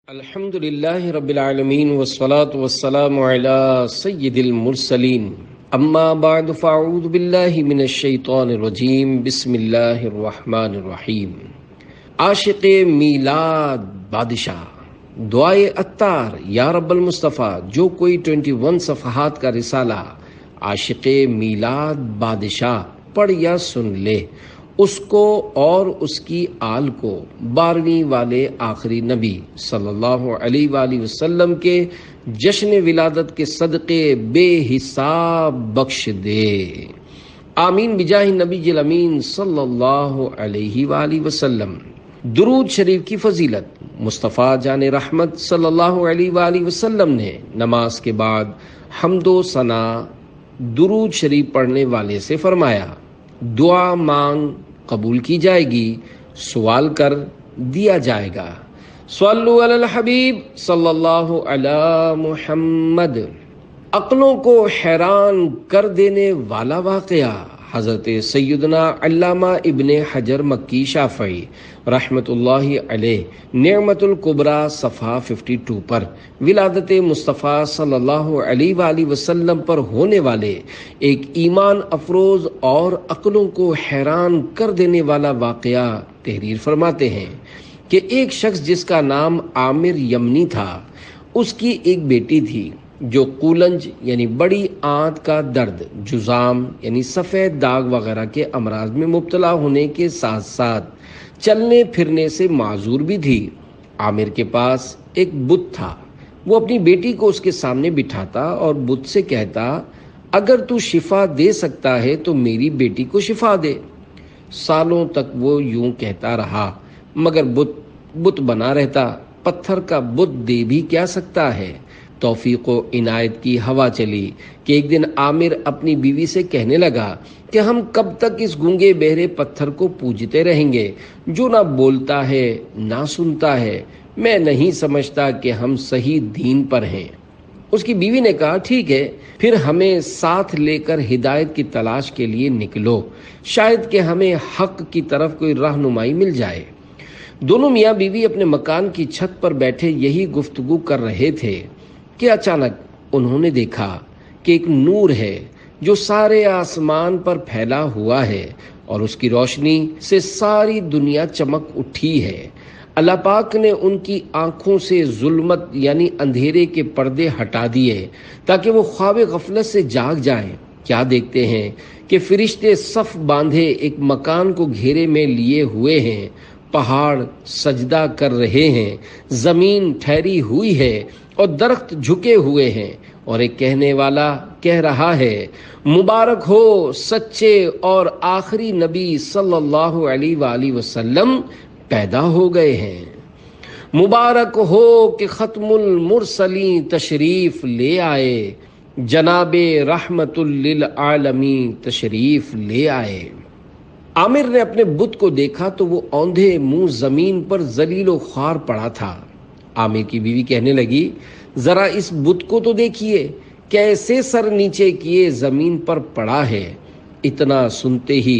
الحمد للہ رب العالمین والصلاة والسلام علی سید المرسلین اما بعد فاعوذ باللہ من الشیطان الرجیم بسم اللہ الرحمن الرحیم۔ عاشق میلاد بادشاہ دعائے عطار یا رب المصطفیٰ، جو کوئی 21 صفحات کا رسالہ عاشق میلاد بادشاہ پڑھ یا سن لے، اس کو اور اس کی آل کو 12ویں والے آخری نبی صلی اللہ علیہ وآلہ وسلم کے جشن ولادت کے صدقے بے حساب بخش دے، آمین بجاہ نبی الامین صلی اللہ علیہ وآلہ وسلم۔ درود شریف کی فضیلت، مصطفیٰ جان رحمت صلی اللہ علیہ وآلہ وسلم نے نماز کے بعد حمد و ثنا درود شریف پڑھنے والے سے فرمایا، دعا مانگ قبول کی جائے گی، سوال کر دیا جائے گا۔ صلو علی الحبیب صلی اللہ علی محمد۔ عقلوں کو حیران کر دینے والا واقعہ حضرت سیدنا علامہ ابن حجر مکی شافعی رحمت اللہ علیہ نعمت الکبریٰ صفحہ 52 پر ولادت مصطفیٰ صلی اللہ علیہ وآلہ وسلم پر ہونے والے ایک ایمان افروز اور عقلوں کو حیران کر دینے والا واقعہ تحریر فرماتے ہیں کہ ایک شخص جس کا نام عامر یمنی تھا، اس کی ایک بیٹی تھی جو قولنج یعنی بڑی آنت کا درد، جذام یعنی سفید داغ وغیرہ کے امراض میں مبتلا ہونے کے ساتھ ساتھ چلنے پھرنے سے معذور بھی تھی۔ عامر کے پاس ایک بت تھا، وہ اپنی بیٹی کو اس کے سامنے بٹھاتا اور بت سے کہتا، اگر تو شفا دے سکتا ہے تو میری بیٹی کو شفا دے۔ سالوں تک وہ یوں کہتا رہا، مگر بت بنا رہتا، پتھر کا بت دے بھی کیا سکتا ہے۔ توفیق و عنایت کی ہوا چلی کہ ایک دن عامر اپنی بیوی سے کہنے لگا کہ ہم کب تک اس گونگے بہرے پتھر کو پوجتے رہیں گے جو نہ بولتا ہے نہ سنتا ہے؟ میں نہیں سمجھتا کہ ہم صحیح دین پر ہیں۔ اس کی بیوی نے کہا، ٹھیک ہے، پھر ہمیں ساتھ لے کر ہدایت کی تلاش کے لیے نکلو، شاید کہ ہمیں حق کی طرف کوئی رہنمائی مل جائے۔ دونوں میاں بیوی اپنے مکان کی چھت پر بیٹھے یہی گفتگو کر رہے تھے کہ اچانک انہوں نے دیکھا کہ ایک نور ہے جو سارے آسمان پر پھیلا ہوا ہے اور اس کی روشنی سے ساری دنیا چمک اٹھی ہے۔ اللہ پاک نے ان کی آنکھوں سے ظلمت یعنی اندھیرے کے پردے ہٹا دیے تاکہ وہ خواب غفلت سے جاگ جائیں۔ کیا دیکھتے ہیں کہ فرشتے صف باندھے ایک مکان کو گھیرے میں لیے ہوئے ہیں، پہاڑ سجدہ کر رہے ہیں، زمین ٹھہری ہوئی ہے اور درخت جھکے ہوئے ہیں، اور ایک کہنے والا کہہ رہا ہے، مبارک ہو سچے اور آخری نبی صلی اللہ علیہ وآلہ وسلم پیدا ہو گئے ہیں۔ مبارک ہو کہ ختم المرسلین تشریف لے آئے، جناب رحمت للعالمین تشریف لے آئے۔ عامر نے اپنے بت کو دیکھا تو وہ اوندھے منہ زمین پر ذلیل و خوار پڑا تھا۔ عامر کی بیوی کہنے لگی، ذرا اس بت کو تو دیکھیے، کیسے سر نیچے کیے زمین پر پڑا ہے۔ اتنا سنتے ہی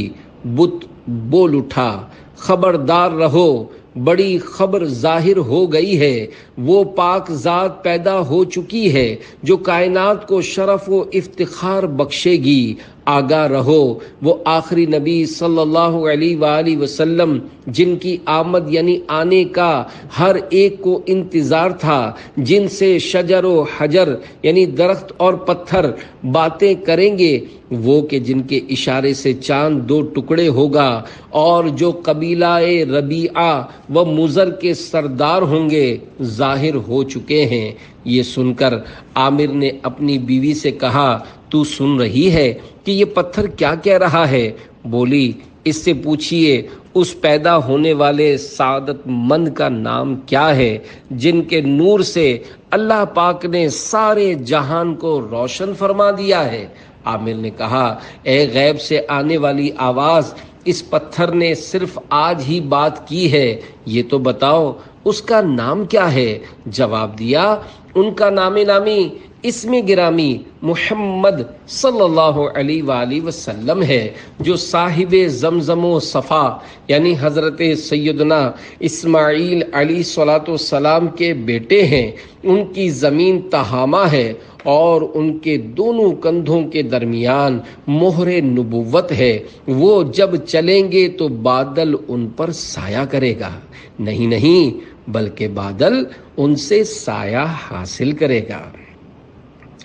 بت بول اٹھا، خبردار رہو، بڑی خبر ظاہر ہو گئی ہے، وہ پاک ذات پیدا ہو چکی ہے جو کائنات کو شرف و افتخار بخشے گی۔ آگاہ رہو، وہ آخری نبی صلی اللہ علیہ وآلہ وسلم جن کی آمد یعنی آنے کا ہر ایک کو انتظار تھا، جن سے شجر و حجر یعنی درخت اور پتھر باتیں کریں گے، وہ کہ جن کے اشارے سے چاند 2 ٹکڑے ہوگا، اور جو قبیلہ ربیعہ و مضر کے سردار ہوں گے، ظاہر ہو چکے ہیں۔ یہ سن کر عامر نے اپنی بیوی سے کہا، تو سن رہی ہے کہ یہ پتھر کیا کہہ رہا ہے؟ بولی، اس سے پوچھئے اس پیدا ہونے والے سعادت مند کا نام کیا ہے جن کے نور سے اللہ پاک نے سارے جہان کو روشن فرما دیا ہے۔ عامر نے کہا، اے غیب سے آنے والی آواز، اس پتھر نے صرف آج ہی بات کی ہے یہ تو بتاؤ اس کا نام کیا ہے؟ جواب دیا ان کا نام نامی اسم گرامی محمد صلی اللہ علیہ وآلہ وسلم ہے، جو صاحب زمزم و صفا یعنی حضرت سیدنا اسماعیل علیہ الصلوۃ والسلام کے بیٹے ہیں۔ ان کی زمین تہامہ ہے اور ان کے دونوں کندھوں کے درمیان مہر نبوت ہے۔ وہ جب چلیں گے تو بادل ان پر سایہ کرے گا، نہیں بلکہ بادل ان سے سایہ حاصل کرے گا۔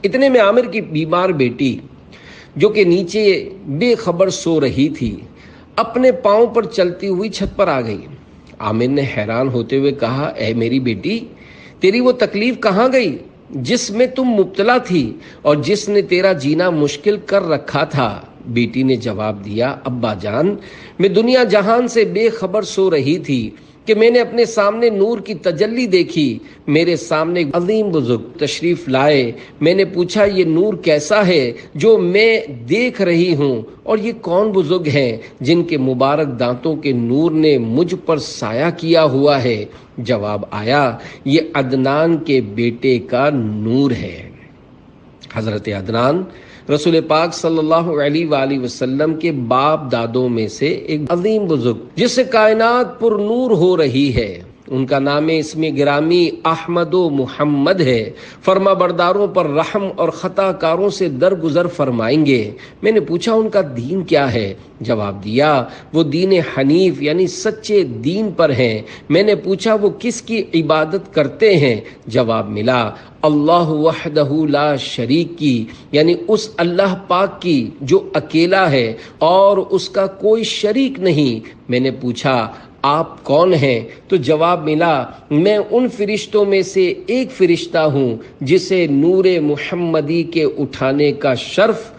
اتنے میں عامر کی بیمار بیٹی جو کہ نیچے بے خبر سو رہی تھی اپنے پاؤں پر چلتی ہوئی چھت پر آ گئی۔ عامر نے حیران ہوتے ہوئے کہا، اے میری بیٹی، تیری وہ تکلیف کہاں گئی جس میں تم مبتلا تھی اور جس نے تیرا جینا مشکل کر رکھا تھا؟ بیٹی نے جواب دیا، ابا جان، میں دنیا جہان سے بے خبر سو رہی تھی کہ میں نے اپنے سامنے نور کی تجلی دیکھی۔ میرے سامنے عظیم بزرگ تشریف لائے۔ میں نے پوچھا، یہ نور کیسا ہے جو میں دیکھ رہی ہوں، اور یہ کون بزرگ ہیں جن کے مبارک دانتوں کے نور نے مجھ پر سایہ کیا ہوا ہے؟ جواب آیا، یہ عدنان کے بیٹے کا نور ہے۔ حضرت عدنان رسول پاک صلی اللہ علیہ وآلہ وسلم کے باپ دادوں میں سے ایک عظیم بزرگ جس سے کائنات پر نور ہو رہی ہے۔ ان کا نام اسم گرامی احمد و محمد ہے۔ فرما برداروں پر رحم اور خطا کاروں سے درگزر فرمائیں گے۔ میں نے پوچھا ان کا دین کیا ہے؟ جواب دیا، وہ دین حنیف یعنی سچے دین پر ہیں۔ میں نے پوچھا وہ کس کی عبادت کرتے ہیں؟ جواب ملا، اللہ وحدہ لا شریک کی، یعنی اس اللہ پاک کی جو اکیلا ہے اور اس کا کوئی شریک نہیں۔ میں نے پوچھا آپ کون ہیں؟ تو جواب ملا، میں ان فرشتوں میں سے ایک فرشتہ ہوں جسے نور محمدی کے اٹھانے کا شرف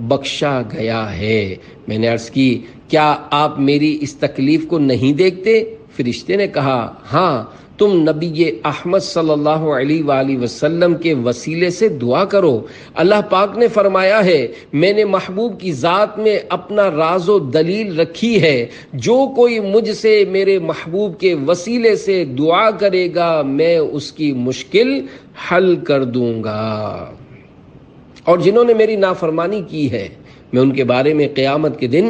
بخشا گیا ہے۔ میں نے عرض کی، کیا آپ میری اس تکلیف کو نہیں دیکھتے؟ فرشتے نے کہا، ہاں، تم نبی احمد صلی اللہ علیہ وآلہ وسلم کے وسیلے سے دعا کرو۔ اللہ پاک نے فرمایا ہے، میں نے محبوب کی ذات میں اپنا راز و دلیل رکھی ہے، جو کوئی مجھ سے میرے محبوب کے وسیلے سے دعا کرے گا میں اس کی مشکل حل کر دوں گا، اور جنہوں نے میری نافرمانی کی ہے میں ان کے بارے میں قیامت کے دن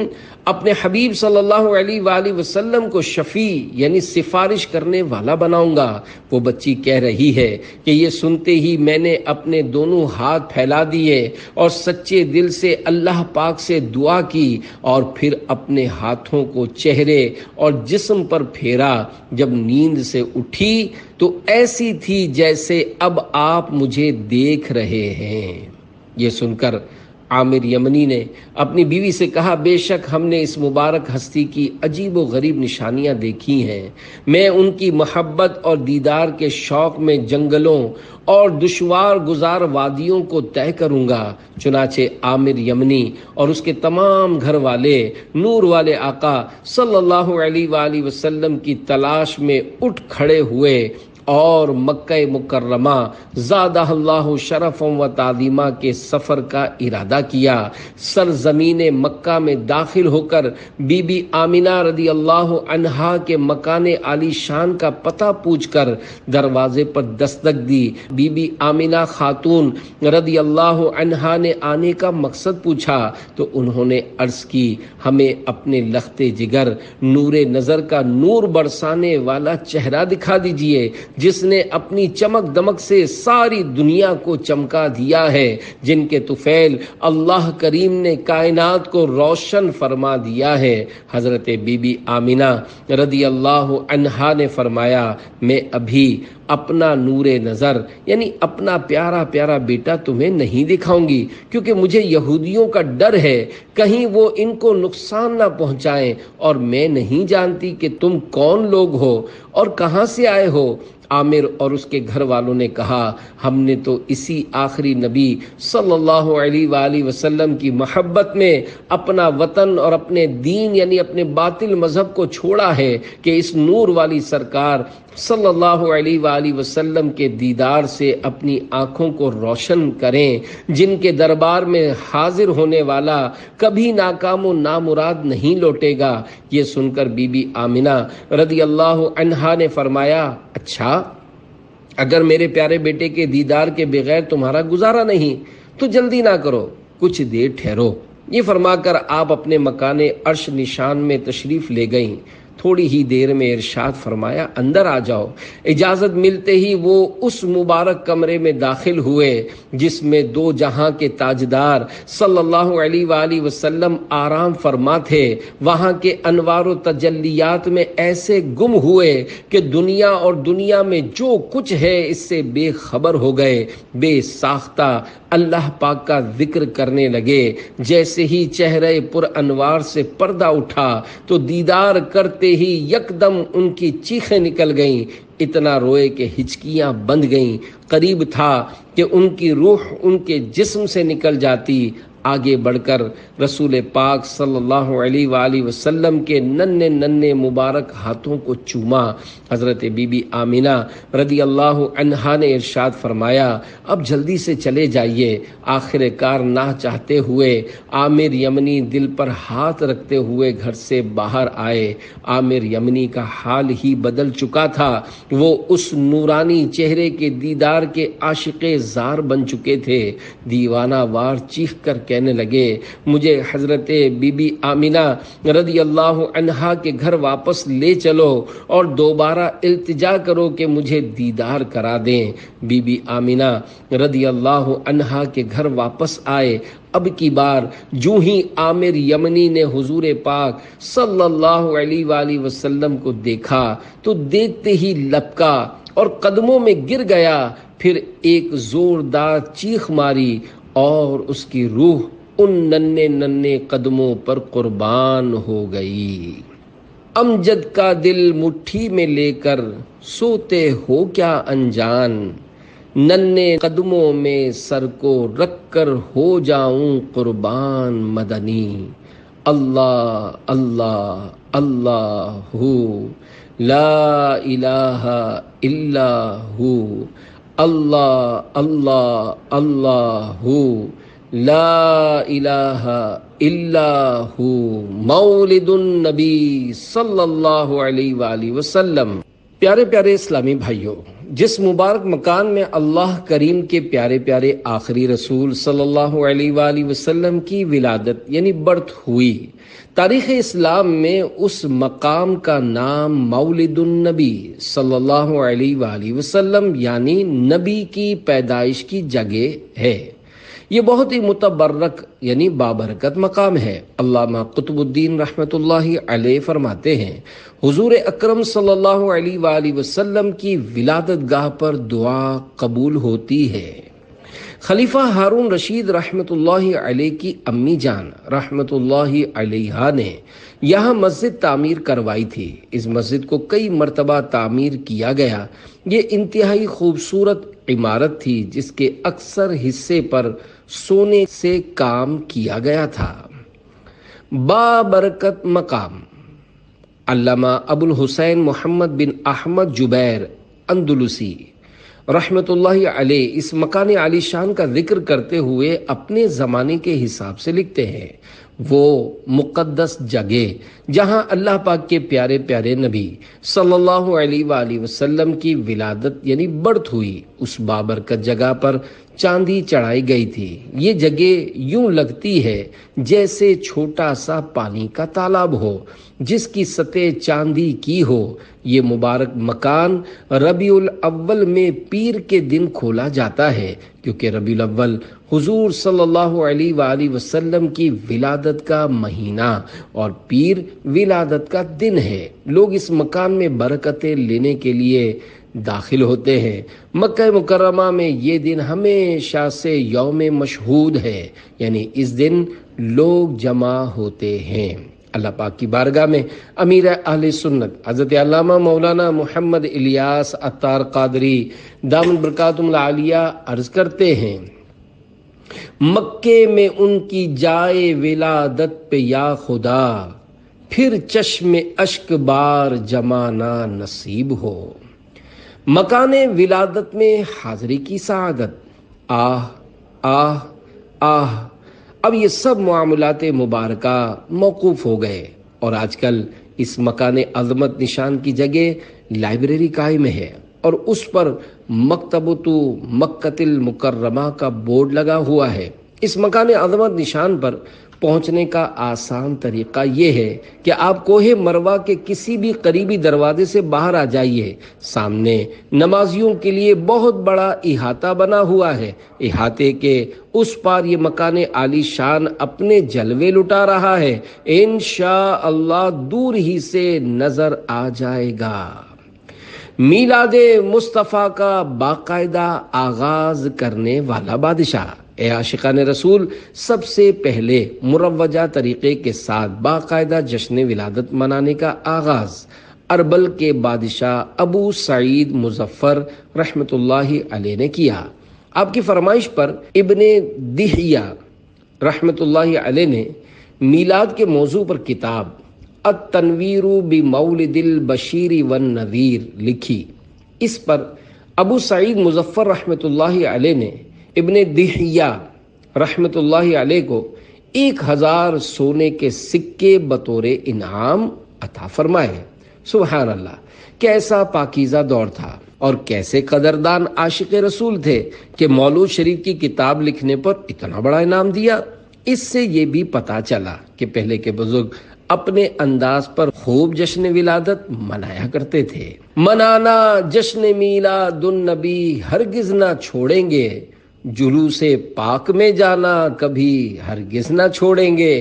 اپنے حبیب صلی اللہ علیہ وآلہ وسلم کو شفیع یعنی سفارش کرنے والا بناؤں گا۔ وہ بچی کہہ رہی ہے کہ یہ سنتے ہی میں نے اپنے دونوں ہاتھ پھیلا دیے اور سچے دل سے اللہ پاک سے دعا کی، اور پھر اپنے ہاتھوں کو چہرے اور جسم پر پھیرا۔ جب نیند سے اٹھی تو ایسی تھی جیسے اب آپ مجھے دیکھ رہے ہیں۔ یہ سن کر عامر یمنی نے اپنی بیوی سے کہا، بے شک ہم نے اس مبارک ہستی کی عجیب و غریب نشانیاں دیکھی ہیں۔ میں ان کی محبت اور دیدار کے شوق میں جنگلوں اور دشوار گزار وادیوں کو طے کروں گا۔ چنانچہ عامر یمنی اور اس کے تمام گھر والے نور والے آقا صلی اللہ علیہ وآلہ وسلم کی تلاش میں اٹھ کھڑے ہوئے اور مکہ مکرمہ زادہ اللہ شرف و تعظیمہ کے سفر کا ارادہ کیا۔ سرزمین مکہ میں داخل ہو کر بی بی آمنہ رضی اللہ عنہا کے مکان عالی شان کا پتہ پوچھ کر دروازے پر دستک دی۔ بی بی آمنہ خاتون رضی اللہ عنہا نے آنے کا مقصد پوچھا تو انہوں نے عرض کی، ہمیں اپنے لخت جگر نور نظر کا نور برسانے والا چہرہ دکھا دیجئے، جس نے اپنی چمک دمک سے ساری دنیا کو چمکا دیا ہے، جن کے طفیل اللہ کریم نے کائنات کو روشن فرما دیا ہے۔ حضرت بی بی آمنہ رضی اللہ عنہا نے فرمایا، میں ابھی اپنا نور نظر یعنی اپنا پیارا پیارا بیٹا تمہیں نہیں دکھاؤں گی، کیونکہ مجھے یہودیوں کا ڈر ہے، کہیں وہ ان کو نقصان نہ پہنچائیں، اور میں نہیں جانتی کہ تم کون لوگ ہو اور کہاں سے آئے ہو۔ عامر اور اس کے گھر والوں نے کہا، ہم نے تو اسی آخری نبی صلی اللہ علیہ وآلہ وسلم کی محبت میں اپنا وطن اور اپنے دین یعنی اپنے باطل مذہب کو چھوڑا ہے کہ اس نور والی سرکار صلی اللہ علیہ وآلہ وآلہ وسلم کے دیدار سے اپنی آنکھوں کو روشن کریں، جن کے دربار میں حاضر ہونے والا کبھی ناکام و نامراد نہیں لوٹے گا۔ یہ سن کر بی بی آمنہ رضی اللہ عنہا نے فرمایا، اچھا اگر میرے پیارے بیٹے کے دیدار کے بغیر تمہارا گزارا نہیں تو جلدی نہ کرو، کچھ دیر ٹھہرو۔ یہ فرما کر آپ اپنے مکان عرش نشان میں تشریف لے گئیں۔ تھوڑی ہی دیر میں ارشاد فرمایا، اندر آ جاؤ۔ اجازت ملتے ہی وہ اس مبارک کمرے میں داخل ہوئے جس میں دو جہاں کے تاجدار صلی اللہ علیہ وآلہ وسلم آرام فرما تھے۔ وہاں کے انوار و تجلیات میں ایسے گم ہوئے کہ دنیا اور دنیا میں جو کچھ ہے اس سے بے خبر ہو گئے، بے ساختہ اللہ پاک کا ذکر کرنے لگے۔ جیسے ہی چہرے پر انوار سے پردہ اٹھا تو دیدار کرتے ہی یکدم ان کی چیخیں نکل گئیں، اتنا روئے کہ ہچکیاں بند گئیں۔ قریب تھا کہ ان کی روح ان کے جسم سے نکل جاتی۔ آگے بڑھ کر رسول پاک صلی اللہ علیہ وآلہ وسلم کے ننھے ننھے مبارک ہاتھوں کو چوما۔ حضرت بی بی آمنہ رضی اللہ عنہا نے ارشاد فرمایا، اب جلدی سے چلے جائیے۔ آخر کار نہ چاہتے ہوئے عامر یمنی دل پر ہاتھ رکھتے ہوئے گھر سے باہر آئے۔ عامر یمنی کا حال ہی بدل چکا تھا، وہ اس نورانی چہرے کے دیدار کے عاشق زار بن چکے تھے۔ دیوانہ وار چیخ کر کہنے لگے، مجھے حضرت بی بی آمنہ رضی اللہ عنہا کے گھر واپس لے چلو اور دوبارہ التجا کرو کہ مجھے دیدار کرا دیں۔ بی بی آمنہ رضی اللہ عنہا کے گھر واپس آئے۔ اب کی بار جو ہی عامر یمنی نے حضور پاک صلی اللہ علیہ وآلہ وسلم کو دیکھا تو دیکھتے ہی لپکا اور قدموں میں گر گیا، پھر ایک زوردار چیخ ماری اور اس کی روح ان ننھے ننھے قدموں پر قربان ہو گئی۔ امجد کا دل مٹھی میں لے کر سوتے ہو کیا انجان، ننھے قدموں میں سر کو رکھ کر ہو جاؤں قربان مدنی۔ اللہ اللہ اللہ ہو، لا الہ الا ہو، اللہ اللہ اللہ ہو، لا الہ الا ہو، مولد النبی صلی اللہ علیہ وآلہ وسلم۔ پیارے پیارے اسلامی بھائیوں، جس مبارک مکان میں اللہ کریم کے پیارے پیارے آخری رسول صلی اللہ علیہ وآلہ وسلم کی ولادت یعنی برتھ ہوئی، تاریخ اسلام میں اس مقام کا نام مولد النبی صلی اللہ علیہ وآلہ وسلم یعنی نبی کی پیدائش کی جگہ ہے۔ یہ بہت ہی متبرک یعنی بابرکت مقام ہے۔ علامہ قطب الدین رحمۃ اللہ علیہ فرماتے ہیں، حضور اکرم صلی اللہ علیہ وآلہ وسلم کی ولادت گاہ پر دعا قبول ہوتی ہے۔ خلیفہ ہارون رشید رحمۃ اللہ علیہ کی امی جان رحمۃ اللہ علیہا نے یہاں مسجد تعمیر کروائی تھی۔ اس مسجد کو کئی مرتبہ تعمیر کیا گیا۔ یہ انتہائی خوبصورت عمارت تھی جس کے اکثر حصے پر سونے سے کام کیا گیا تھا۔ بابرکت مقام علامہ ابو الحسین محمد بن احمد جبیر اندلسی رحمت اللہ علیہ اس مکان عالی شان کا ذکر کرتے ہوئے اپنے زمانے کے حساب سے لکھتے ہیں، وہ مقدس جگہ جہاں اللہ پاک کے پیارے پیارے نبی صلی اللہ علیہ وآلہ وسلم کی ولادت یعنی برتھ ہوئی، اس بابرکت جگہ پر چاندی چڑھائی گئی تھی۔ یہ جگہ یوں لگتی ہے جیسے چھوٹا سا پانی کا تالاب ہو جس کی سطح چاندی کی ہو۔ یہ مبارک مکان ربیع الاول میں پیر کے دن کھولا جاتا ہے، کیونکہ ربیع الاول حضور صلی اللہ علیہ وآلہ وسلم کی ولادت کا مہینہ اور پیر ولادت کا دن ہے۔ لوگ اس مکان میں برکتیں لینے کے لیے داخل ہوتے ہیں۔ مکہ مکرمہ میں یہ دن ہمیشہ سے یوم مشہود ہے، یعنی اس دن لوگ جمع ہوتے ہیں۔ اللہ پاک کی بارگاہ میں امیر اہل سنت حضرت علامہ مولانا محمد الیاس عطار قادری دامن برکاتہم العالیہ عرض کرتے ہیں، مکے میں ان کی جائے ولادت پہ یا خدا، پھر چشم اشک بار جمانا نصیب ہو۔ مکان ولادت میں حاضری کی سعادت، آہ آہ آہ۔ اب یہ سب معاملات مبارکہ موقوف ہو گئے اور آج کل اس مکان عظمت نشان کی جگہ لائبریری قائم ہے اور اس پر مکتبۃ مکۃ المکرمہ کا بورڈ لگا ہوا ہے۔ اس مکان عظمت نشان پر پہنچنے کا آسان طریقہ یہ ہے کہ آپ کوہ مروہ کے کسی بھی قریبی دروازے سے باہر آ جائیے۔ سامنے نمازیوں کے لیے بہت بڑا احاطہ بنا ہوا ہے، احاطے کے اس پار یہ مکان عالی شان اپنے جلوے لٹا رہا ہے، انشاءاللہ دور ہی سے نظر آ جائے گا۔ میلاد مصطفیٰ کا باقاعدہ آغاز کرنے والا بادشاہ، اے عاشقان رسول، سب سے پہلے مروجہ طریقے کے ساتھ باقاعدہ جشن ولادت منانے کا آغاز اربل کے بادشاہ ابو سعید مظفر رحمۃ اللہ علیہ نے کیا۔ آپ کی فرمائش پر ابن دہیہ رحمۃ اللہ علیہ نے میلاد کے موضوع پر کتاب التنویر بمولد البشیر والنذیر لکھی۔ اس پر ابو سعید مظفر رحمۃ اللہ علیہ نے ابن دہیہ رحمۃ اللہ علیہ کو 1000 سونے کے سکے بطور انعام عطا فرمائے۔ سبحان اللہ، کیسا پاکیزہ دور تھا اور کیسے قدردان عاشق رسول تھے کہ مولود شریف کی کتاب لکھنے پر اتنا بڑا انعام دیا۔ اس سے یہ بھی پتا چلا کہ پہلے کے بزرگ اپنے انداز پر خوب جشن ولادت منایا کرتے تھے۔ منانا جشن میلاد النبی ہرگز نہ چھوڑیں گے، جلوس پاک میں جانا کبھی ہرگز نہ چھوڑیں گے،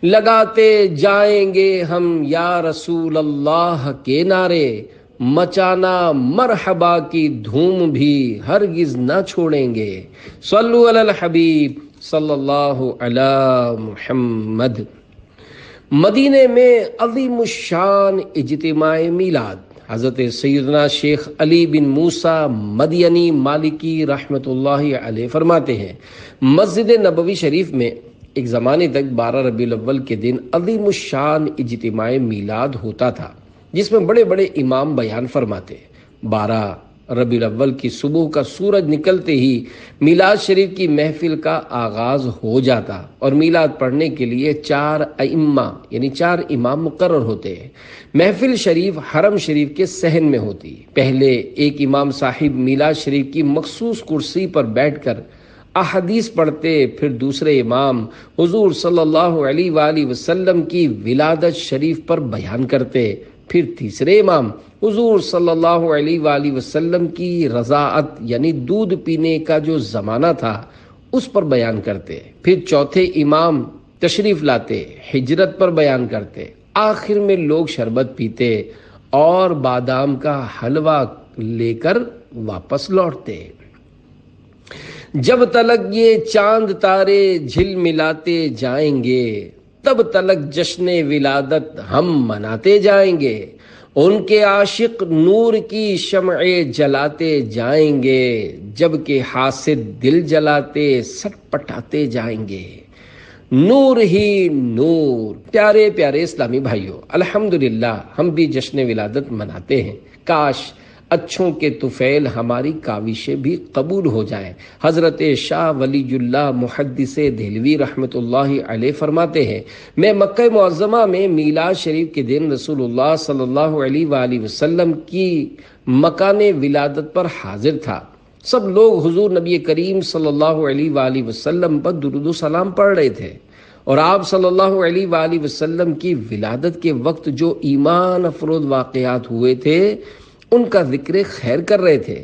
لگاتے جائیں گے ہم یا رسول اللہ کے نعرے، مچانا مرحبا کی دھوم بھی ہرگز نہ چھوڑیں گے۔ صلو علی الحبیب صلی اللہ علی محمد۔ مدینے میں عظیم الشان اجتماع میلاد۔ حضرت سیدنا شیخ علی بن موسیٰ مدینی مالکی رحمۃ اللہ علیہ فرماتے ہیں، مسجد نبوی شریف میں ایک زمانے تک 12 ربیع الاول کے دن عظیم الشان اجتماع میلاد ہوتا تھا، جس میں بڑے بڑے امام بیان فرماتے۔ 12 ربیع الاول کی صبح کا سورج نکلتے ہی میلاد شریف کی محفل کا آغاز ہو جاتا اور میلاد پڑھنے کے لیے 4 ائمہ یعنی 4 امام مقرر ہوتے ہیں۔ محفل شریف حرم شریف کے صحن میں ہوتی۔ پہلے ایک امام صاحب میلاد شریف کی مخصوص کرسی پر بیٹھ کر احادیث پڑھتے، پھر دوسرے امام حضور صلی اللہ علیہ وآلہ وسلم کی ولادت شریف پر بیان کرتے، پھر تیسرے امام حضور صلی اللہ علیہ وآلہ وسلم کی رضاعت یعنی دودھ پینے کا جو زمانہ تھا اس پر بیان کرتے، پھر چوتھے امام تشریف لاتے، ہجرت پر بیان کرتے، آخر میں لوگ شربت پیتے اور بادام کا حلوہ لے کر واپس لوٹتے۔ جب تلک یہ چاند تارے جھل ملاتے جائیں گے، تب تلک جشن ولادت ہم مناتے جائیں گے، ان کے عاشق نور کی شمعیں جلاتے جائیں گے، جبکہ حاسد دل جلاتے سٹ پٹاتے جائیں گے، نور ہی نور۔ پیارے پیارے اسلامی بھائیوں، الحمدللہ ہم بھی جشن ولادت مناتے ہیں۔ کاش اچھوں کے طفیل ہماری کاوشیں بھی قبول ہو جائیں۔ حضرت شاہ ولی اللہ محدث دہلوی رحمۃ اللہ علیہ فرماتے ہیں، میں مکہ معظمہ میں میلاد شریف کے دن رسول اللہ صلی اللہ علیہ وآلہ وسلم کی مکان ولادت پر حاضر تھا۔ سب لوگ حضور نبی کریم صلی اللہ علیہ وآلہ وسلم پر درود و سلام پڑھ رہے تھے اور آپ صلی اللہ علیہ وآلہ وسلم کی ولادت کے وقت جو ایمان افروز واقعات ہوئے تھے ان کا ذکر خیر کر رہے تھے،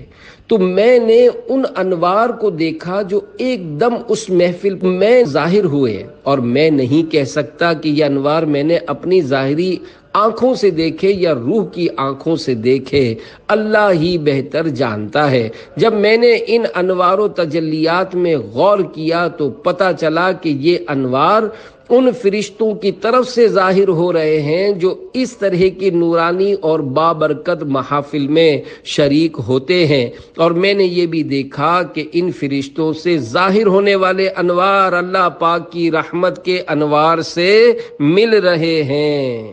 تو میں نے ان انوار کو دیکھا جو ایک دم اس محفل میں ظاہر ہوئے، اور میں نہیں کہہ سکتا کہ یہ انوار میں نے اپنی ظاہری آنکھوں سے دیکھے یا روح کی آنکھوں سے دیکھے، اللہ ہی بہتر جانتا ہے۔ جب میں نے ان انوار و تجلیات میں غور کیا تو پتہ چلا کہ یہ انوار ان فرشتوں کی طرف سے ظاہر ہو رہے ہیں جو اس طرح کی نورانی اور بابرکت محافل میں شریک ہوتے ہیں، اور میں نے یہ بھی دیکھا کہ ان فرشتوں سے ظاہر ہونے والے انوار اللہ پاک کی رحمت کے انوار سے مل رہے ہیں۔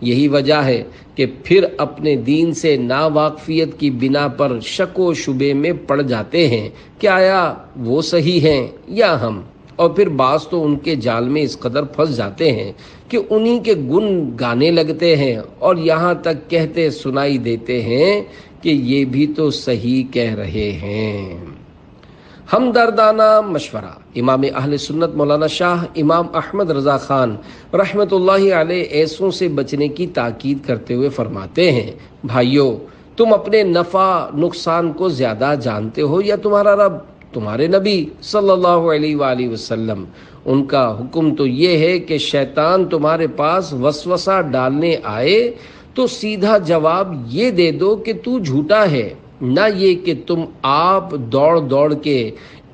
یہی وجہ ہے کہ پھر اپنے دین سے ناواقفیت کی بنا پر شک و شبے میں پڑ جاتے ہیں کہ آیا وہ صحیح ہیں یا ہم، اور پھر بعض تو ان کے جال میں اس قدر پھنس جاتے ہیں کہ انہی کے گن گانے لگتے ہیں اور یہاں تک کہتے سنائی دیتے ہیں کہ یہ بھی تو صحیح کہہ رہے ہیں۔ ہمدردانہ مشورہ۔ امام اہل سنت مولانا شاہ امام احمد رضا خان رحمۃ اللہ علیہ ایسوں سے بچنے کی تاکید کرتے ہوئے فرماتے ہیں، بھائیو، تم اپنے نفع نقصان کو زیادہ جانتے ہو یا تمہارا رب، تمہارے نبی صلی اللہ علیہ وآلہ وسلم؟ ان کا حکم تو یہ ہے کہ شیطان تمہارے پاس وسوسہ ڈالنے آئے تو سیدھا جواب یہ دے دو کہ تو جھوٹا ہے، نہ یہ کہ تم آپ دوڑ دوڑ کے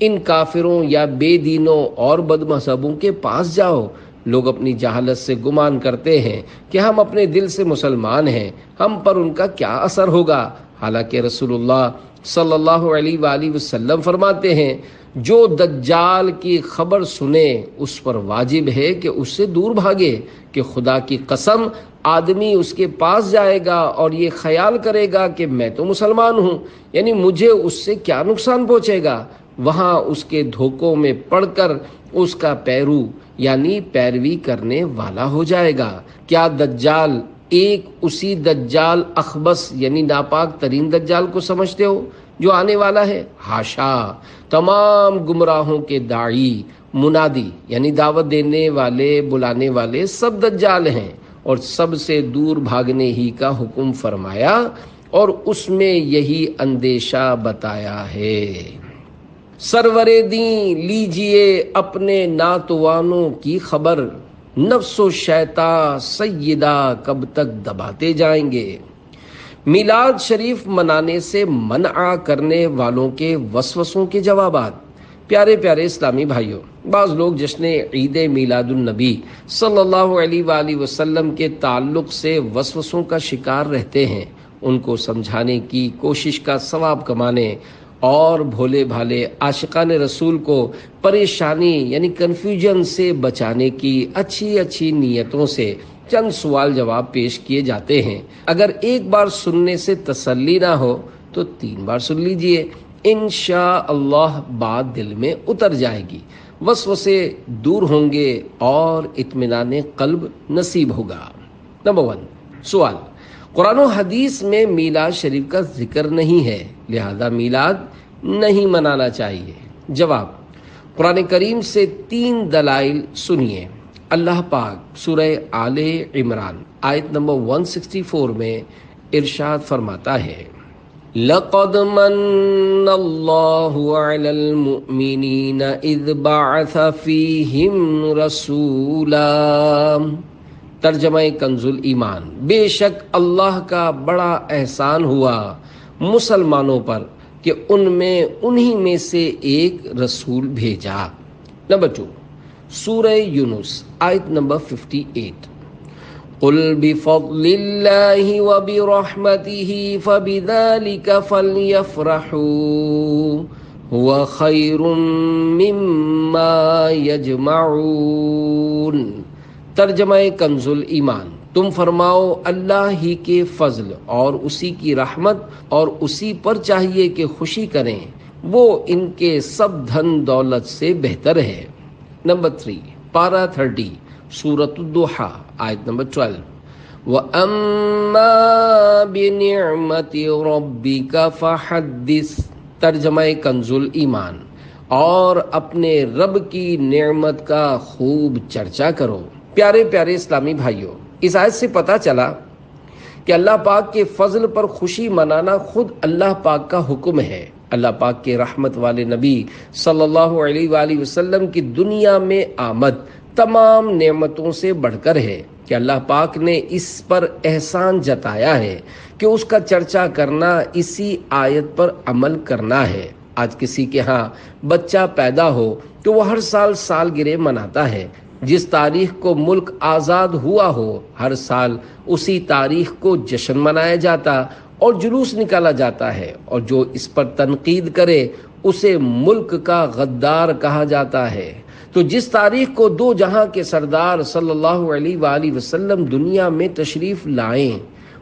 ان کافروں یا بے دینوں اور بد مذہبوں کے پاس جاؤ۔ لوگ اپنی جہالت سے گمان کرتے ہیں کہ ہم اپنے دل سے مسلمان ہیں، ہم پر ان کا کیا اثر ہوگا، حالانکہ رسول اللہ صلی اللہ علیہ وآلہ وسلم فرماتے ہیں، جو دجال کی خبر سنے اس پر واجب ہے کہ اس سے دور بھاگے، کہ خدا کی قسم آدمی اس کے پاس جائے گا اور یہ خیال کرے گا کہ میں تو مسلمان ہوں، یعنی مجھے اس سے کیا نقصان پہنچے گا، وہاں اس کے دھوکوں میں پڑ کر اس کا پیرو یعنی پیروی کرنے والا ہو جائے گا۔ کیا دجال ایک اسی دجال اخبث یعنی ناپاک ترین دجال کو سمجھتے ہو جو آنے والا ہے؟ ہاشا، تمام گمراہوں کے داعی، منادی یعنی دعوت دینے والے، بلانے والے سب دجال ہیں، اور سب سے دور بھاگنے ہی کا حکم فرمایا اور اس میں یہی اندیشہ بتایا ہے۔ سرور دین لیجئے اپنے ناتوانوں کی خبر، نفس و شیطان سیدہ کب تک دباتے جائیں گے۔ میلاد شریف منانے سے منع کرنے والوں کے وسوسوں کے جوابات۔ پیارے پیارے اسلامی بھائیوں، بعض لوگ جشن عید میلاد النبی صلی اللہ علیہ وآلہ وسلم کے تعلق سے وسوسوں کا شکار رہتے ہیں۔ ان کو سمجھانے کی کوشش کا ثواب کمانے اور بھولے بھالے عاشقان رسول کو پریشانی یعنی کنفیوژن سے بچانے کی اچھی نیتوں سے چند سوال جواب پیش کیے جاتے ہیں۔ اگر ایک بار سننے سے تسلی نہ ہو تو 3 بار سن لیجئے، انشاءاللہ بات دل میں اتر جائے گی، وسوسے دور ہوں گے اور اطمینان قلب نصیب ہوگا۔ نمبر 1 سوال، قرآن و حدیث میں میلاد شریف کا ذکر نہیں ہے، لہذا میلاد نہیں منانا چاہیے۔ جواب، قرآن کریم سے 3 دلائل سنیے۔ اللہ پاک سورہ آل عمران آیت نمبر 164 میں ارشاد فرماتا ہے، لَقَدْ مَنَّ اللَّهُ عَلَى الْمُؤْمِنِينَ إِذْ بَعَثَ فِيهِمْ رَسُولًا۔ ترجمہ کنز ایمان، بے شک اللہ کا بڑا احسان ہوا مسلمانوں پر کہ ان میں انہی میں سے ایک رسول بھیجا۔ نمبر 2 سورہ یونس آیت نمبر 58، قُلْ بِفَضْلِ اللَّهِ وَبِرَحْمَتِهِ فَبِذَلِكَ فَلْيَفْرَحُوا هُوَ خَيْرٌ مِّمَّا يَجْمَعُونَ۔ ترجمہ کنز ایمان، تم فرماؤ اللہ ہی کے فضل اور اسی کی رحمت اور اسی پر چاہیے کہ خوشی کریں، وہ ان کے سب دھن دولت سے بہتر ہے۔ نمبر 3 پارہ 30 سورۃ الضحیٰ آیت نمبر 12، وَأَمَّا بِنِعْمَةِ رَبِّكَ فَحَدِّثْ۔ ترجمہ کنز ایمان، اور اپنے رب کی نعمت کا خوب چرچا کرو۔ پیارے پیارے اسلامی بھائیوں، اس آیت سے پتہ چلا کہ اللہ پاک کے فضل پر خوشی منانا خود اللہ پاک کا حکم ہے۔ اللہ پاک کے رحمت والے نبی صلی اللہ علیہ وآلہ وسلم کی دنیا میں آمد تمام نعمتوں سے بڑھ کر ہے کہ اللہ پاک نے اس پر احسان جتایا ہے کہ اس کا چرچا کرنا اسی آیت پر عمل کرنا ہے۔ آج کسی کے ہاں بچہ پیدا ہو تو وہ ہر سال سالگرہ مناتا ہے۔ جس تاریخ کو ملک آزاد ہوا ہو ہر سال اسی تاریخ کو جشن منایا جاتا اور جلوس نکالا جاتا ہے، اور جو اس پر تنقید کرے اسے ملک کا غدار کہا جاتا ہے۔ تو جس تاریخ کو دو جہاں کے سردار صلی اللہ علیہ وآلہ وسلم دنیا میں تشریف لائیں،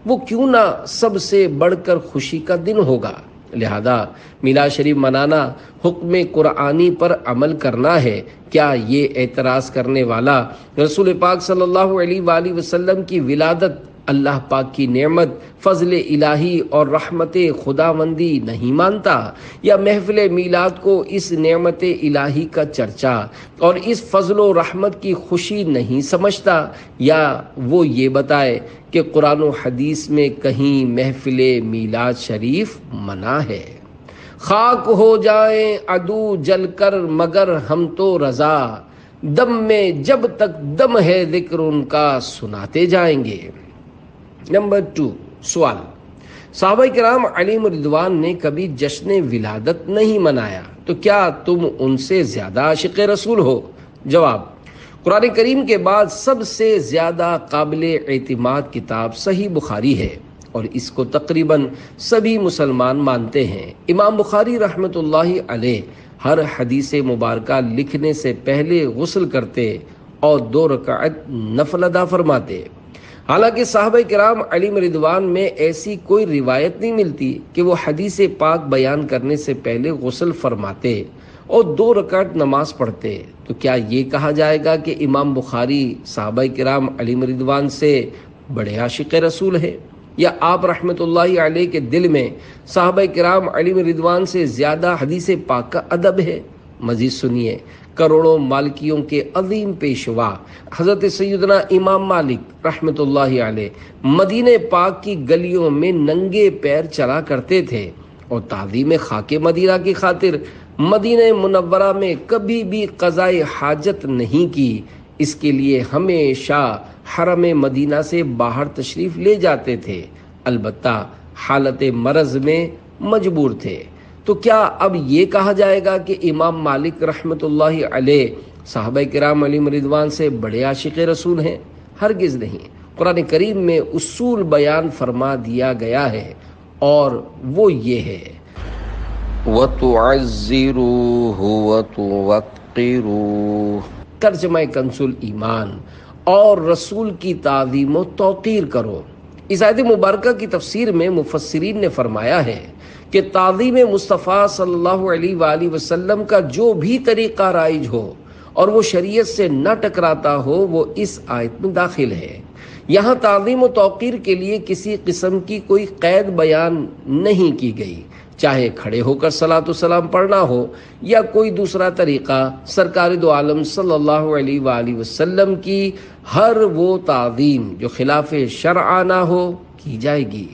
وہ کیوں نہ سب سے بڑھ کر خوشی کا دن ہوگا۔ لہذا میلاد شریف منانا حکم قرآنی پر عمل کرنا ہے۔ کیا یہ اعتراض کرنے والا رسول پاک صلی اللہ علیہ وآلہ وسلم کی ولادت اللہ پاک کی نعمت، فضل الہی اور رحمت خداوندی نہیں مانتا، یا محفل میلاد کو اس نعمت الہی کا چرچا اور اس فضل و رحمت کی خوشی نہیں سمجھتا، یا وہ یہ بتائے کہ قرآن و حدیث میں کہیں محفل میلاد شریف منع ہے۔ خاک ہو جائیں عدو جل کر مگر ہم تو رضا، دم میں جب تک دم ہے ذکر ان کا سناتے جائیں گے۔ نمبر 2 سوال، صحابہ کرام علیہم رضوان نے کبھی جشن ولادت نہیں منایا، تو کیا تم ان سے زیادہ عاشق رسول ہو؟ جواب، قرآن کریم کے بعد سب سے زیادہ قابل اعتماد کتاب صحیح بخاری ہے، اور اس کو تقریباً سبھی مسلمان مانتے ہیں۔ امام بخاری رحمۃ اللہ علیہ ہر حدیث مبارکہ لکھنے سے پہلے غسل کرتے اور 2 رکعت نفل ادا فرماتے۔ حالانکہ صحابہ کرام علیہم رضوان میں ایسی کوئی روایت نہیں ملتی کہ وہ حدیث پاک بیان کرنے سے پہلے غسل فرماتے اور 2 رکعت نماز پڑھتے، تو کیا یہ کہا جائے گا کہ امام بخاری صحابہ کرام علیہم رضوان سے بڑے عاشق رسول ہیں، یا آپ رحمۃ اللہ علیہ کے دل میں صحابہ کرام علیہم رضوان سے زیادہ حدیث پاک کا ادب ہے؟ مزید سنیے، کروڑوں مالکیوں کے عظیم پیشوا حضرت سیدنا امام مالک رحمۃ اللہ علیہ مدینہ پاک کی گلیوں میں ننگے پیر چلا کرتے تھے، اور تعظیم خاک مدینہ کی خاطر مدینہ منورہ میں کبھی بھی قضائے حاجت نہیں کی۔ اس کے لیے ہمیشہ حرم مدینہ سے باہر تشریف لے جاتے تھے، البتہ حالت مرض میں مجبور تھے۔ تو کیا اب یہ کہا جائے گا کہ امام مالک رحمۃ اللہ علیہ صحابہ کرام علیہم رضوان سے بڑے عاشق رسول ہیں؟ ہرگز نہیں۔ قرآن کریم میں اصول بیان فرما دیا گیا ہے، اور وہ یہ ہے، وَتُعَزِّرُوهُ وَتُوَقِّرُوهُ، ترجمہ کنز ایمان، اور رسول کی تعظیم و توقیر کرو۔ اس آیت مبارکہ کی تفسیر میں مفسرین نے فرمایا ہے کہ تعظیم مصطفیٰ صلی اللہ علیہ وآلہ وسلم کا جو بھی طریقہ رائج ہو اور وہ شریعت سے نہ ٹکراتا ہو، وہ اس آیت میں داخل ہے۔ یہاں تعظیم و توقیر کے لیے کسی قسم کی کوئی قید بیان نہیں کی گئی، چاہے کھڑے ہو کر صلاۃ و سلام پڑھنا ہو یا کوئی دوسرا طریقہ۔ سرکار دو عالم صلی اللہ علیہ وآلہ وسلم کی ہر وہ تعظیم جو خلاف شرع ہو کی جائے گی۔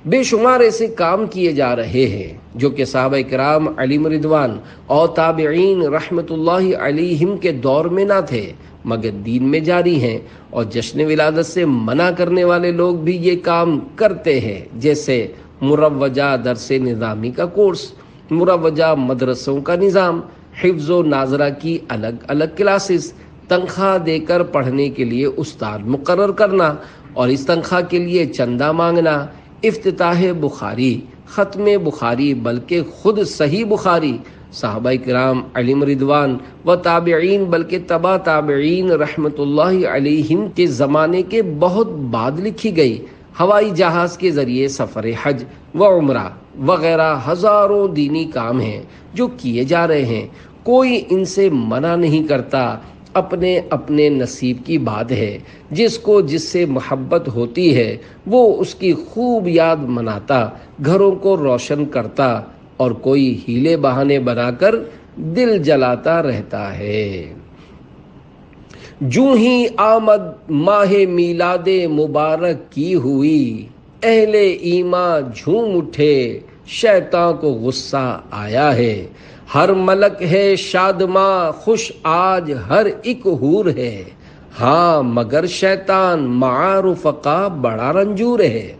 بے شمار ایسے کام کیے جا رہے ہیں جو کہ صحابہ کرام علیہم رضوان اور تابعین رحمت اللہ علیہم کے دور میں نہ تھے، مگر دین میں جاری ہیں، اور جشن ولادت سے منع کرنے والے لوگ بھی یہ کام کرتے ہیں، جیسے مروجہ درس نظامی کا کورس، مروجہ مدرسوں کا نظام، حفظ و ناظرہ کی الگ الگ کلاسز، تنخواہ دے کر پڑھنے کے لیے استاد مقرر کرنا اور اس تنخواہ کے لیے چندہ مانگنا، افتتاح بخاری، ختم بخاری، بلکہ خود صحیح بخاری صحابہ کرام علیہم رضوان و تابعین بلکہ تبع تابعین رحمت اللہ علیہم کے زمانے کے بہت بعد لکھی گئی، ہوائی جہاز کے ذریعے سفر حج و عمرہ وغیرہ ہزاروں دینی کام ہیں جو کیے جا رہے ہیں، کوئی ان سے منع نہیں کرتا، اپنے اپنے نصیب کی بات ہے۔ جس کو جس سے محبت ہوتی ہے وہ اس کی خوب یاد مناتا، گھروں کو روشن کرتا، اور کوئی ہیلے بہانے بنا کر دل جلاتا رہتا ہے۔ جوں ہی آمد ماہ میلاد مبارک کی ہوئی، اہل ایمان جھوم اٹھے، شیطان کو غصہ آیا ہے، ہر ملک ہے شادماں خوش آج ہر ایک حور ہے، ہاں مگر شیطان معارف کا بڑا رنجور ہے۔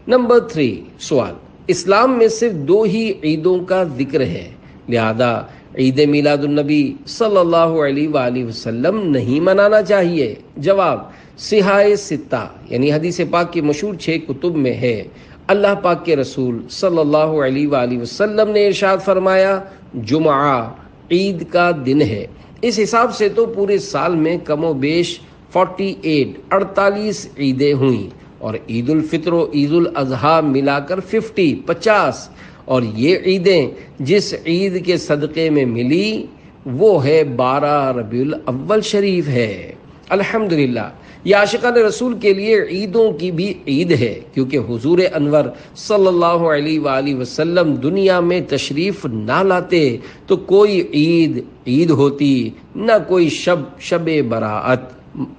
نمبر 3 سوال، اسلام میں صرف 2 ہی عیدوں کا ذکر ہے، لہذا عید میلاد النبی صلی اللہ علیہ وآلہ وسلم نہیں منانا چاہیے؟ جواب، صحاح 6 یعنی حدیث پاک کی مشہور 6 کتب میں ہے، اللہ پاک کے رسول صلی اللہ علیہ وآلہ وسلم نے ارشاد فرمایا، جمعہ عید کا دن ہے، اس حساب سے تو پورے سال میں کم و بیش 48 عیدیں ہوئیں، اور عید الفطر و عید الاضحیٰ ملا کر 50 اور یہ عیدیں جس عید کے صدقے میں ملی وہ ہے 12 ربیع الاول شریف ہے۔ الحمدللہ، یہ عاشقان رسول کے لیے عیدوں کی بھی عید ہے، کیونکہ حضور انور صلی اللہ علیہ وآلہ وسلم دنیا میں تشریف نہ لاتے تو کوئی عید ہوتی، نہ کوئی شب براءت۔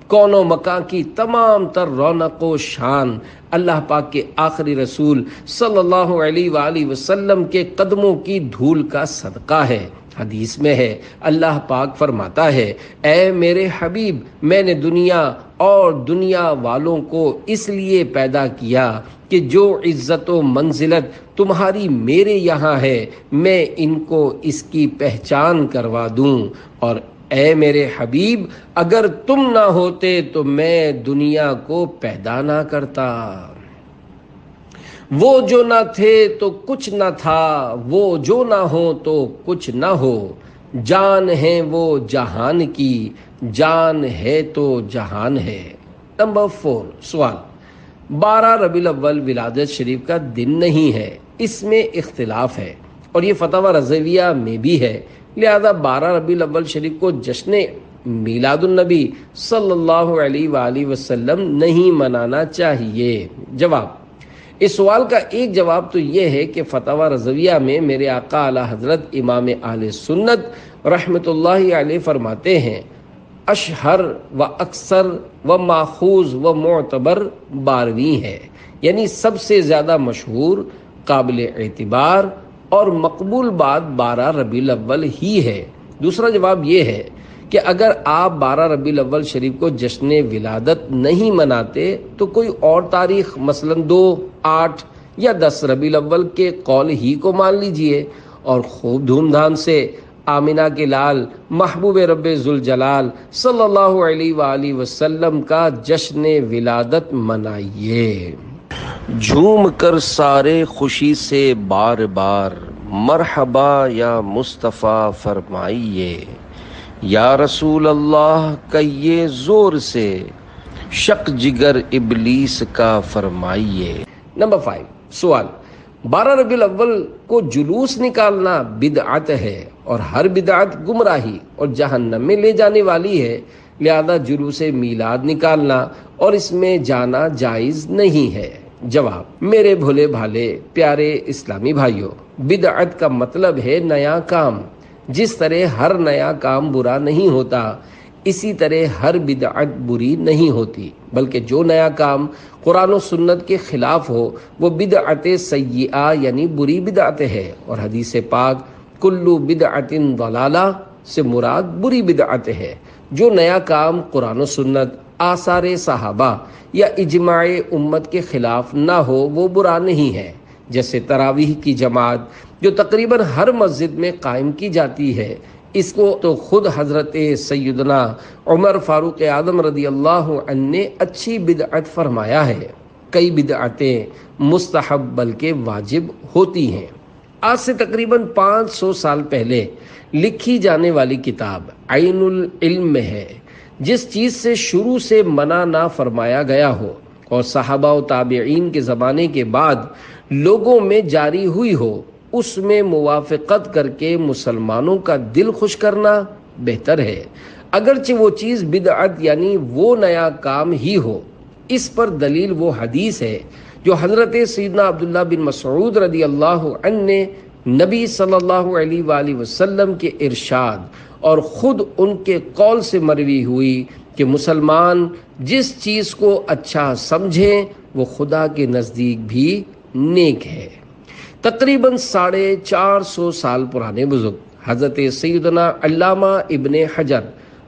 کون و مکان کی تمام تر رونق و شان اللہ پاک کے آخری رسول صلی اللہ علیہ وآلہ وسلم کے قدموں کی دھول کا صدقہ ہے۔ حدیث میں ہے، اللہ پاک فرماتا ہے، اے میرے حبیب، میں نے دنیا اور دنیا والوں کو اس لیے پیدا کیا کہ جو عزت و منزلت تمہاری میرے یہاں ہے میں ان کو اس کی پہچان کروا دوں، اور اے میرے حبیب اگر تم نہ ہوتے تو میں دنیا کو پیدا نہ کرتا۔ وہ جو نہ تھے تو کچھ نہ تھا، وہ جو نہ ہو تو کچھ نہ ہو، جان ہے وہ جہان کی، جان ہے تو جہان ہے۔ نمبر 4 سوال، 12 ربیع الاول ولادت شریف کا دن نہیں ہے، اس میں اختلاف ہے، اور یہ فتاوی رضویہ میں بھی ہے، لہذا 12 ربیع الاول شریف کو جشن میلاد النبی صلی اللہ علیہ وآلہ وسلم نہیں منانا چاہیے۔ جواب، اس سوال کا ایک جواب تو یہ ہے کہ فتاوی رضویہ میں میرے آقا اعلی حضرت امام اہل سنت رحمۃ اللہ علیہ فرماتے ہیں، اشہر و اکثر و ماخوذ و معتبر 12ویں ہے، یعنی سب سے زیادہ مشہور، قابل اعتبار اور مقبول بات 12 ربیع الاول ہی ہے۔ دوسرا جواب یہ ہے کہ اگر آپ 12 ربیع الاول شریف کو جشن ولادت نہیں مناتے تو کوئی اور تاریخ مثلا 2، 8 یا 10 ربیع الاول کے قول ہی کو مان لیجئے، اور خوب دھوم دھام سے آمنہ کے لال محبوب رب ذوالجلال صلی اللہ علیہ وآلہ وسلم کا جشن ولادت منائیے۔ جھوم کر سارے خوشی سے بار بار مرحبا یا مصطفیٰ فرمائیے، یا رسول اللہ کہیے زور سے، شق جگر ابلیس کا فرمائیے۔ نمبر 5 سوال، 12 ربیع الاول کو جلوس نکالنا بدعت ہے، اور ہر بدعت گمراہی اور جہنم میں لے جانے والی ہے، لہذا جلوس میلاد نکالنا اور اس میں جانا جائز نہیں ہے۔ جواب، میرے بھولے بھالے پیارے اسلامی بھائیوں، بدعت کا مطلب ہے نیا کام۔ جس طرح ہر نیا کام برا نہیں ہوتا، اسی طرح ہر بدعت بری نہیں ہوتی، بلکہ جو نیا کام قرآن و سنت کے خلاف ہو وہ بدعت سیئہ یعنی بری بدعت ہے، اور حدیث پاک کلو بدعت ضلالہ سے مراد بری بدعت ہے۔ جو نیا کام قرآن و سنت، آثار صحابہ یا اجماع امت کے خلاف نہ ہو وہ برا نہیں ہے، جیسے تراویح کی جماعت جو تقریباً ہر مسجد میں قائم کی جاتی ہے، اس کو تو خود حضرت سیدنا عمر فاروق اعظم رضی اللہ عنہ نے اچھی بدعت فرمایا ہے۔ کئی بدعتیں مستحب بلکہ واجب ہوتی ہیں۔ آج سے تقریباً 500 سال پہلے لکھی جانے والی کتاب عین العلم میں ہے، جس چیز سے شروع سے منع نہ فرمایا گیا ہو اور صحابہ و تابعین کے زمانے کے بعد لوگوں میں جاری ہوئی ہو، اس میں موافقت کر کے مسلمانوں کا دل خوش کرنا بہتر ہے، اگرچہ وہ چیز بدعت یعنی وہ نیا کام ہی ہو۔ اس پر دلیل وہ حدیث ہے جو حضرت سیدنا عبداللہ بن مسعود رضی اللہ عنہ نے نبی صلی اللہ علیہ وآلہ وسلم کے ارشاد اور خود ان کے قول سے مروی ہوئی کہ مسلمان جس چیز کو اچھا سمجھیں وہ خدا کے نزدیک بھی نیک ہے۔ تقریباً 450 سال پرانے بزرگ حضرت سیدنا علامہ ابن حجر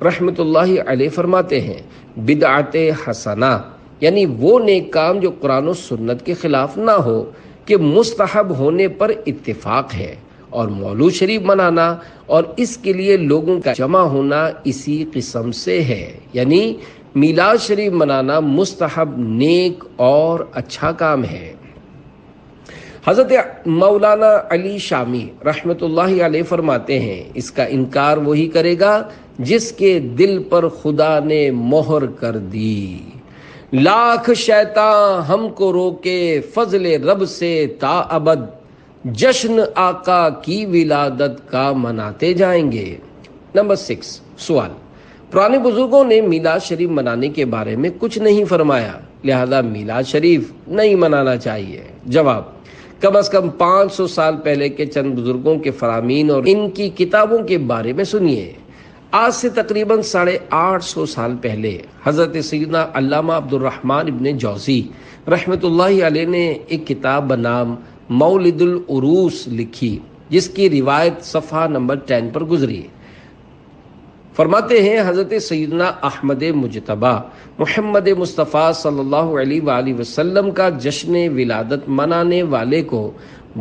رحمۃ اللہ علیہ فرماتے ہیں، بدعت حسنہ یعنی وہ نیک کام جو قرآن و سنت کے خلاف نہ ہو کہ مستحب ہونے پر اتفاق ہے، اور مولود شریف منانا اور اس کے لیے لوگوں کا جمع ہونا اسی قسم سے ہے، یعنی میلاد شریف منانا مستحب، نیک اور اچھا کام ہے۔ حضرت مولانا علی شامی رحمۃ اللہ علیہ فرماتے ہیں، اس کا انکار وہی کرے گا جس کے دل پر خدا نے مہر کر دی۔ لاکھ شیطان ہم کو روکے فضل رب سے تا ابد، جشن آقا کی ولادت کا مناتے جائیں گے۔ نمبر 6 سوال، پرانے بزرگوں نے میلاد شریف منانے کے بارے میں کچھ نہیں فرمایا، لہذا میلاد شریف نہیں منانا چاہیے۔ جواب، کم از کم 500 سال پہلے کے چند بزرگوں کے فرامین اور ان کی کتابوں کے بارے میں سنیے۔ آج سے تقریباً 850 سال پہلے حضرت سیدنا علامہ عبد الرحمن ابن جوزی رحمۃ اللہ علیہ نے ایک کتاب بنام مولد العروس لکھی، جس کی روایت صفحہ نمبر 10 پر گزری۔ فرماتے ہیں، حضرت سیدنا احمد مجتبیٰ محمد مصطفیٰ صلی اللہ علیہ وآلہ وسلم کا جشن ولادت منانے والے کو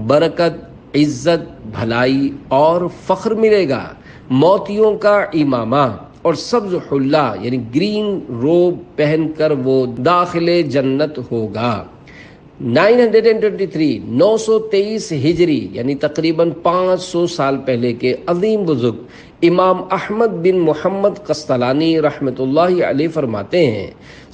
برکت، عزت، بھلائی اور فخر ملے گا۔ موتیوں کا امامہ اور سبز حلہ یعنی گرین روب پہن کر وہ داخل جنت ہوگا۔ 923 ہجری یعنی تقریباً 500 سال پہلے کے عظیم بزرگ امام احمد بن محمد قسطلانی رحمۃ اللہ علیہ فرماتے ہیں،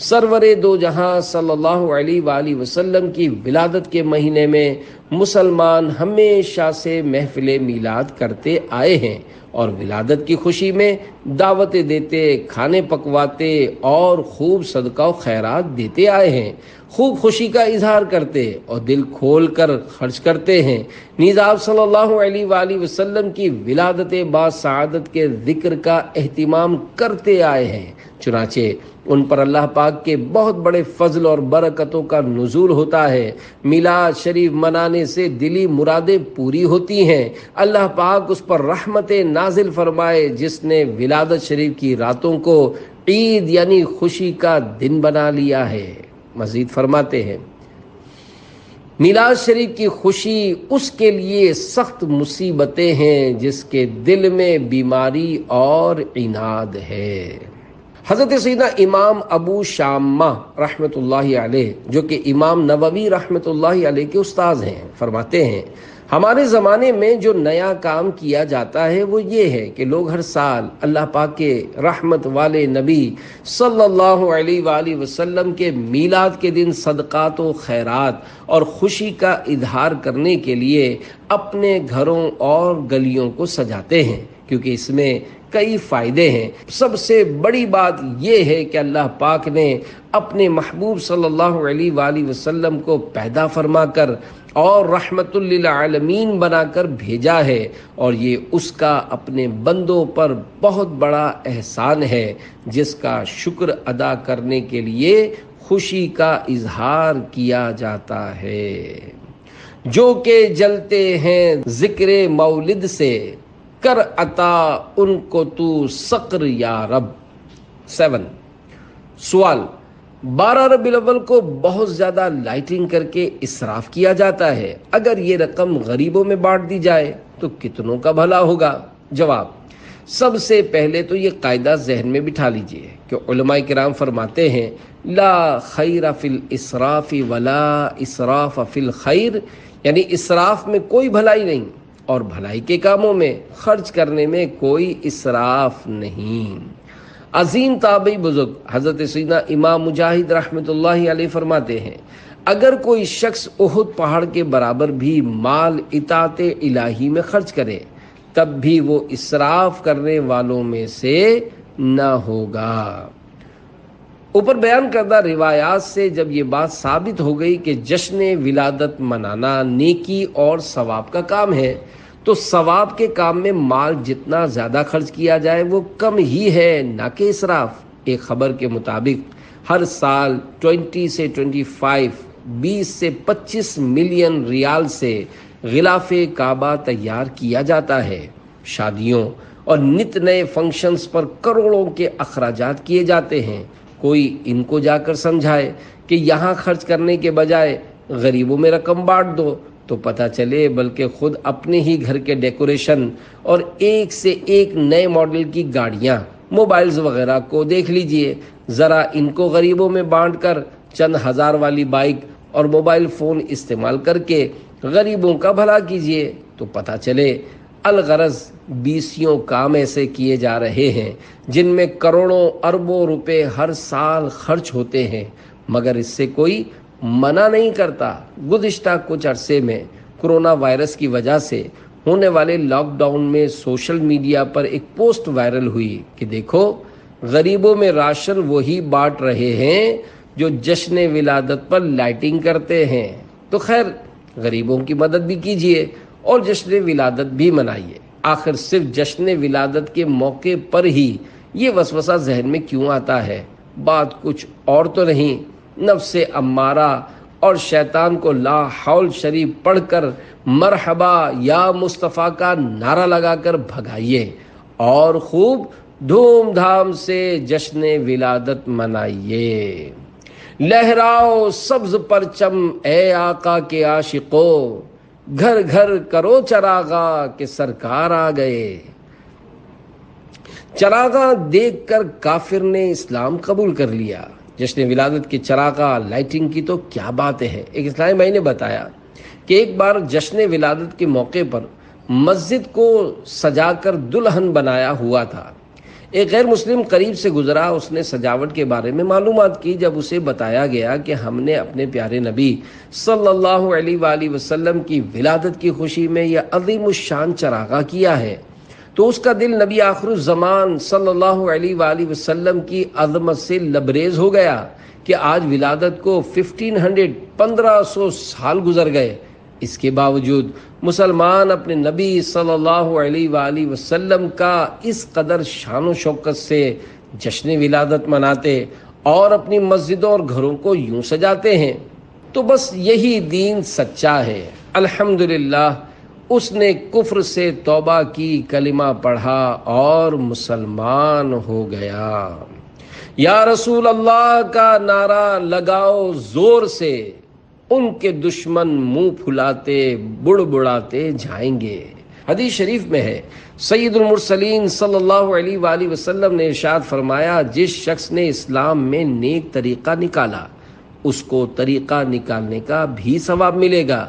سرور دو جہاں صلی اللہ علیہ وآلہ وسلم کی ولادت کے مہینے میں مسلمان ہمیشہ سے محفل میلاد کرتے آئے ہیں اور ولادت کی خوشی میں دعوتیں دیتے، کھانے پکواتے اور خوب صدقہ و خیرات دیتے آئے ہیں، خوب خوشی کا اظہار کرتے اور دل کھول کر خرچ کرتے ہیں۔ نیز آپ صلی اللہ علیہ وآلہ وسلم کی ولادت با سعادت کے ذکر کا اہتمام کرتے آئے ہیں، چنانچہ ان پر اللہ پاک کے بہت بڑے فضل اور برکتوں کا نزول ہوتا ہے۔ میلاد شریف منانے سے دلی مرادیں پوری ہوتی ہیں۔ اللہ پاک اس پر رحمت نازل فرمائے جس نے ولادت شریف کی راتوں کو عید یعنی خوشی کا دن بنا لیا ہے۔ مزید فرماتے ہیں، میلاد شریف کی خوشی اس کے لیے سخت مصیبتیں ہیں جس کے دل میں بیماری اور عناد ہے۔ حضرت سیدنا امام ابو شامہ رحمۃ اللہ علیہ جو کہ امام نووی رحمۃ اللہ علیہ کے استاذ ہیں، فرماتے ہیں، ہمارے زمانے میں جو نیا کام کیا جاتا ہے وہ یہ ہے کہ لوگ ہر سال اللہ پاک کے رحمت والے نبی صلی اللہ علیہ وآلہ وسلم کے میلاد کے دن صدقات و خیرات اور خوشی کا اظہار کرنے کے لیے اپنے گھروں اور گلیوں کو سجاتے ہیں، کیونکہ اس میں کئی فائدے ہیں۔ سب سے بڑی بات یہ ہے کہ اللہ پاک نے اپنے محبوب صلی اللہ علیہ وآلہ وسلم کو پیدا فرما کر اور رحمت للعالمین بنا کر بھیجا ہے، اور یہ اس کا اپنے بندوں پر بہت بڑا احسان ہے جس کا شکر ادا کرنے کے لیے خوشی کا اظہار کیا جاتا ہے۔ جو کہ جلتے ہیں ذکر مولد سے، کر عطا ان کو تو سقر یا رب۔ 7 سوال، 12 ربیع الاول کو بہت زیادہ لائٹنگ کر کے اسراف کیا جاتا ہے، اگر یہ رقم غریبوں میں بانٹ دی جائے تو کتنوں کا بھلا ہوگا؟ جواب، سب سے پہلے تو یہ قاعدہ ذہن میں بٹھا لیجئے کہ علماء کرام فرماتے ہیں، لا خیر فی الاسراف ولا اسراف فی الخیر، یعنی اسراف میں کوئی بھلائی نہیں اور بھلائی کے کاموں میں خرچ کرنے میں کوئی اسراف نہیں۔ عظیم تابعی بزرگ حضرت سیدنا امام مجاہد رحمۃ اللہ علیہ فرماتے ہیں، اگر کوئی شخص احد پہاڑ کے برابر بھی مال اطاعت الہی میں خرچ کرے تب بھی وہ اسراف کرنے والوں میں سے نہ ہوگا۔ اوپر بیان کردہ روایات سے جب یہ بات ثابت ہو گئی کہ جشن ولادت منانا نیکی اور ثواب کا کام ہے، تو ثواب کے کام میں مال جتنا زیادہ خرچ کیا جائے وہ کم ہی ہے، نہ کہ اسراف۔ ایک خبر کے مطابق ہر سال 20 سے 20 سے 25 ملین ریال سے غلاف کعبہ تیار کیا جاتا ہے۔ شادیوں اور نت نئے فنکشنز پر کروڑوں کے اخراجات کیے جاتے ہیں۔ کوئی ان کو جا کر سمجھائے کہ یہاں خرچ کرنے کے بجائے غریبوں میں رقم بانٹ دو تو پتہ چلے بلکہ خود اپنے ہی گھر کے ڈیکوریشن اور ایک سے ایک نئے ماڈل کی گاڑیاں، موبائلز وغیرہ کو دیکھ لیجئے، ذرا ان کو غریبوں میں بانٹ کر چند ہزار والی بائک اور موبائل فون استعمال کر کے غریبوں کا بھلا کیجئے تو پتہ چلے الغرض 20 کام ایسے کیے جا رہے ہیں جن میں کروڑوں اربوں روپے ہر سال خرچ ہوتے ہیں، مگر اس سے کوئی منع نہیں کرتا۔ گزشتہ کچھ عرصے میں کورونا وائرس کی وجہ سے ہونے والے لاک ڈاؤن میں سوشل میڈیا پر ایک پوسٹ وائرل ہوئی کہ دیکھو، غریبوں میں راشن وہی بانٹ رہے ہیں جو جشن ولادت پر لائٹنگ کرتے ہیں۔ تو خیر، غریبوں کی مدد بھی کیجیے اور جشن ولادت بھی منائیے۔ آخر صرف جشن ولادت کے موقع پر ہی یہ وسوسہ ذہن میں کیوں آتا ہے؟ بات کچھ اور تو نہیں، نفس امارہ اور شیطان کو لا حول شریف پڑھ کر مرحبا یا مصطفیٰ کا نعرہ لگا کر بھگائیے اور خوب دھوم دھام سے جشن ولادت منائیے۔ لہراؤ سبز پرچم اے آقا کے عاشقو، گھر گھر کرو چراغاں کہ سرکار آ گئے۔ چراغاں دیکھ کر کافر نے اسلام قبول کر لیا۔ جشن ولادت کے چراغاں لائٹنگ کی تو کیا بات ہے۔ ایک اسلامی بھائی نے بتایا کہ ایک بار جشن ولادت کے موقع پر مسجد کو سجا کر دلہن بنایا ہوا تھا۔ ایک غیر مسلم قریب سے گزرا، اس نے سجاوٹ کے بارے میں معلومات کی۔ جب اسے بتایا گیا کہ ہم نے اپنے پیارے نبی صلی اللہ علیہ وآلہ وسلم کی ولادت کی خوشی میں یہ عظیم الشان چراغاں کیا ہے، تو اس کا دل نبی آخر الزمان صلی اللہ علیہ وآلہ وسلم کی عظمت سے لبریز ہو گیا کہ آج ولادت کو 1500 سال گزر گئے۔ اس کے باوجود مسلمان اپنے نبی صلی اللہ علیہ وآلہ وسلم کا اس قدر شان و شوکت سے جشن ولادت مناتے اور اپنی مسجدوں اور گھروں کو یوں سجاتے ہیں، تو بس یہی دین سچا ہے۔ الحمدللہ اس نے کفر سے توبہ کی، کلمہ پڑھا اور مسلمان ہو گیا۔ یا رسول اللہ کا نعرہ لگاؤ زور سے، ان کے دشمن منہ پھلاتے بڑبڑاتے جائیں گے۔ حدیث شریف میں ہے، سید المرسلین صلی اللہ علیہ وآلہ وسلم نے ارشاد فرمایا، جس شخص نے اسلام میں نیک طریقہ نکالا اس کو طریقہ نکالنے کا بھی ثواب ملے گا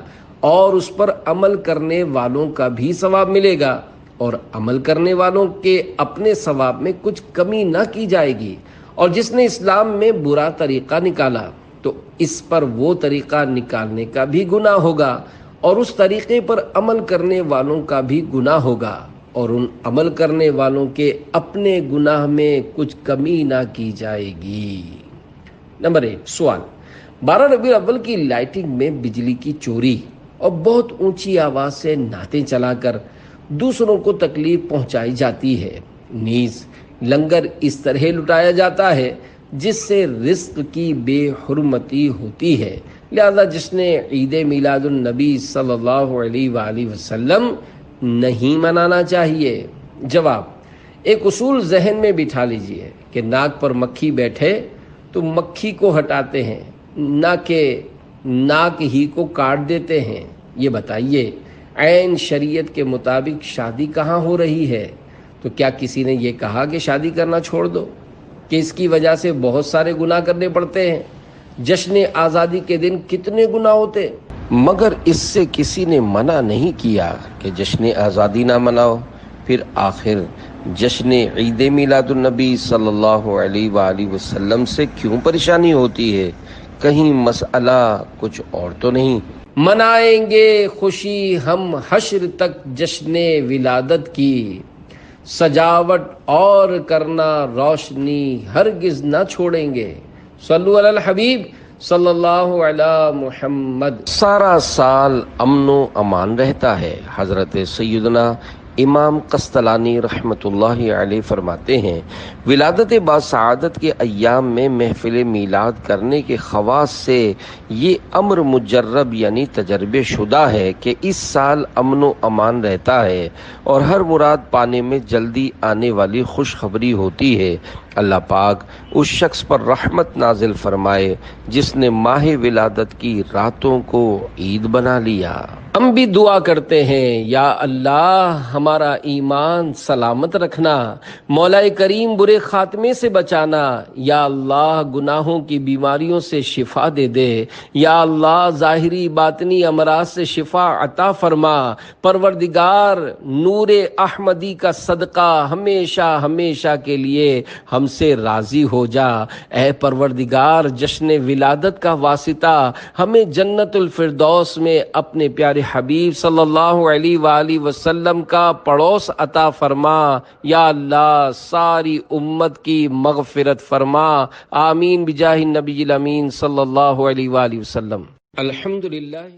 اور اس پر عمل کرنے والوں کا بھی ثواب ملے گا، اور عمل کرنے والوں کے اپنے ثواب میں کچھ کمی نہ کی جائے گی۔ اور جس نے اسلام میں برا طریقہ نکالا تو اس پر وہ طریقہ نکالنے کا بھی گناہ ہوگا، اور اس طریقے پر عمل کرنے والوں کا بھی گناہ ہوگا، اور ان عمل کرنے والوں کے اپنے گناہ میں کچھ کمی نہ کی جائے گی۔ نمبر 1 سوال، 12 ربیع الاول کی لائٹنگ میں بجلی کی چوری اور بہت اونچی آواز سے نعتیں چلا کر دوسروں کو تکلیف پہنچائی جاتی ہے، نیز لنگر اس طرح لٹایا جاتا ہے جس سے رزق کی بے حرمتی ہوتی ہے، لہذا جشن عید میلاد النبی صلی اللہ علیہ وآلہ وسلم نہیں منانا چاہیے۔ جواب، ایک اصول ذہن میں بٹھا لیجئے کہ ناک پر مکھی بیٹھے تو مکھی کو ہٹاتے ہیں، نہ کہ ناک ہی کو کاٹ دیتے ہیں۔ یہ بتائیے، عین شریعت کے مطابق شادی کہاں ہو رہی ہے؟ تو کیا کسی نے یہ کہا کہ شادی کرنا چھوڑ دو، کہ اس کی وجہ سے بہت سارے گناہ کرنے پڑتے ہیں؟ جشن آزادی کے دن کتنے گناہ ہوتے، مگر اس سے کسی نے منع نہیں کیا کہ جشن آزادی نہ مناؤ۔ پھر آخر جشن عید میلاد النبی صلی اللہ علیہ وآلہ وسلم سے کیوں پریشانی ہوتی ہے؟ کہیں مسئلہ کچھ اور تو نہیں؟ منائیں گے خوشی ہم حشر تک جشن ولادت کی، سجاوٹ اور کرنا روشنی ہرگز نہ چھوڑیں گے۔ صلو علی الحبیب صلی اللہ علی محمد۔ سارا سال امن و امان رہتا ہے۔ حضرت سیدنا امام قسطلانی رحمۃ اللہ علیہ فرماتے ہیں، ولادت باسعادت کے ایام میں محفل میلاد کرنے کے خواص سے یہ امر مجرب یعنی تجربے شدہ ہے کہ اس سال امن و امان رہتا ہے اور ہر مراد پانے میں جلدی آنے والی خوشخبری ہوتی ہے۔ اللہ پاک اس شخص پر رحمت نازل فرمائے جس نے ماہ ولادت کی راتوں کو عید بنا لیا۔ ہم بھی دعا کرتے ہیں، یا اللہ ہمارا ایمان سلامت رکھنا، مولا کریم برے خاتمے سے بچانا، یا اللہ گناہوں کی بیماریوں سے شفا دے دے، یا اللہ ظاہری باطنی امراض سے شفا عطا فرما۔ پروردگار نور احمدی کا صدقہ ہمیشہ ہمیشہ کے لیے ہم سے راضی ہو جا۔ اے پروردگار جشن ولادت کا واسطہ ہمیں جنت الفردوس میں اپنے پیارے حبیب صلی اللہ علیہ وآلہ وسلم کا پڑوس عطا فرما۔ یا اللہ ساری امت کی مغفرت فرما، آمین بجاہ النبی الامین صلی اللہ علیہ وآلہ وسلم۔ الحمدللہ۔